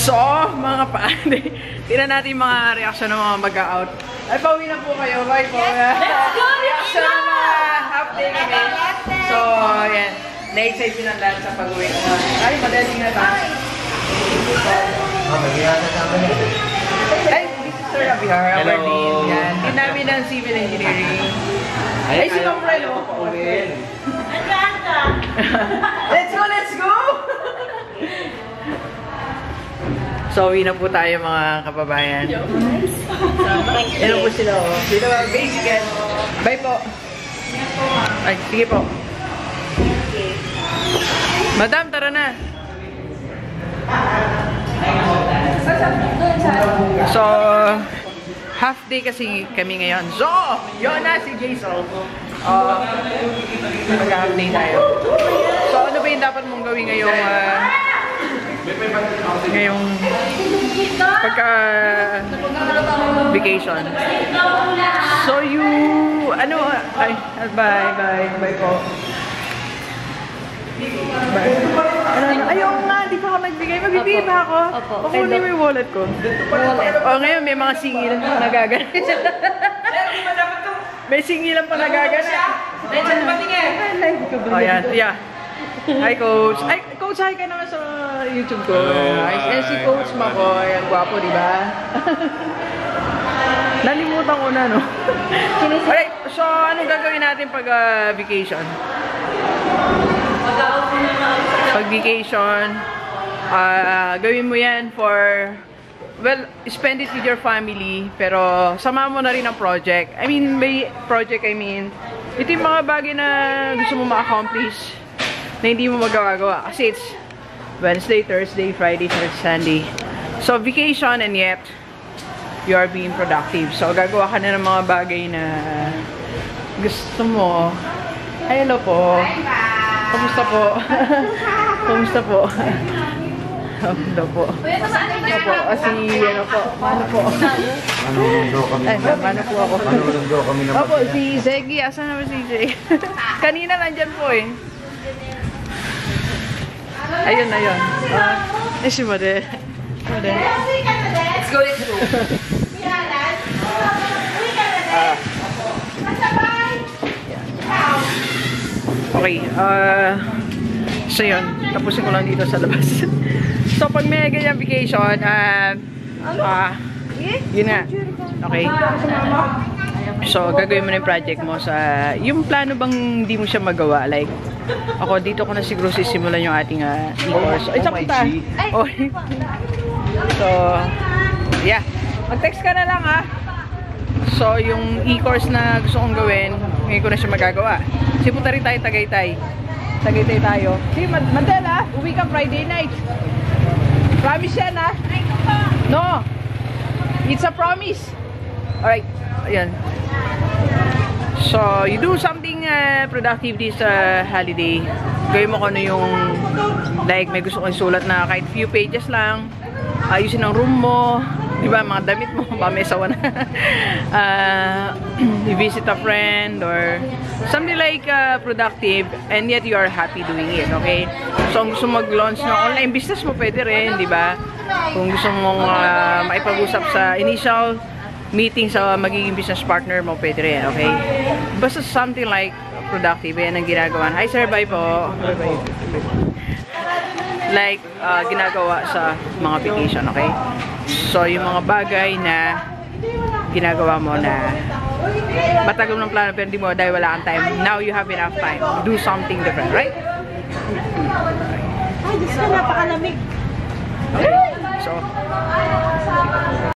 So, mga paande, tingnan natin yung mga reaction ng mga mag-out. Ay, pauwi na po kayo. Bye po. Reaction ng mga half day kami. So, yan. Na-excite din ang lahat sa pag-uwi. Ay, madaling na tayo. Ay, this is Sir Abihar, our dean. Yan. Din namin ng civil engineering. Ay, si Ma'am Fred, oh. Let's go, let's go! So, uwi na po tayo mga kababayan. Ano po sila, oh. Dito ba, basic yan. Bye po. Ay, sige po. Madam, tara na. So, half day kasi kami ngayon. So, yun na si Jason. Mag-half day tayo. So, ano ba yung dapat mong gawin ngayong pagka vacation? So, bye po. Ayaw nga, di pa ako nagbigay. Magbibigay pa ako. Pakunin mo yung wallet ko. Ngayon may mga singilan pa nagaganap. May singilan pa nagaganap. Oh, yan. Yeah. Hi, Coach. Ay, Coach, hi ka naman sa YouTube ko. Ay, si Coach Mako. Ayan, gwapo, di ba? Nalimutan ko na, no? Alright, so anong gagawin natin pag vacation? Pag vacation, gawin mo yan for, well, spend it with your family, pero sama mo na rin ang project. I mean, ito yung mga bagay na gusto mo ma-accomplish na hindi mo magawa-gawa. Kasi it's Wednesday, Thursday, Friday, Saturday, Sunday. So, vacation and yet, you are being productive. So, gagawa ka na ng mga bagay na gusto mo. Ay, hello po. Kamusta po? Kamusta po? Hello po. Ano po? Ano po? Mano po? Manunundo kami. Ay, mano po ako. Manunundo kami naman. Opo, si Zeki. Asan naman si Zeki? Kanina nandyan po eh. Ayun, ayun. Eh, si Mode. Mode. Let's go, let's go. Okay, so yun, tapusin ko lang dito sa labas. So, pag may ganyan vacation, yun nga, okay. So, gagawin mo na yung project mo sa, yung plano bang hindi mo siya magawa, like, ako, dito ko na siguro sisimulan yung ating e-course. Ay, sapunta! So, yeah, mag-text ka na lang, ha. So, yung e-course na gusto kong gawin, ngayon ko na siya magagawa. Kasi punta rin tayo Tagaytay. Tagaytay tayo. Sige, Mandela, uwi ka Friday night. Promise yan, ha? No! It's a promise. Alright. Ayan. So, you do something productive this holiday. Gawin mo kung ano yung, like, may gusto kong sulat na kahit few pages lang. Ayusin ang room mo. Diba, mga damit mo, ba may sawa na. You-visit a friend or something like productive and yet you are happy doing it, okay? So, kung gusto mag-launch ng online business mo, pwede rin, diba? Kung gusto mong maipag-usap sa initial meeting sa magiging business partner mo, pwede rin, okay? Basta something like productive, yan ang ginagawa. Hi, sir, bye po. Bye-bye. Like, ginagawa sa mga vacation, okay? So, yung mga bagay na ginagawa mo na matagal ng plano pero di mo dahil wala kang time. Now you have enough time. Do something different, right? Ay, Diyos ka, napakalamig. Okay. So,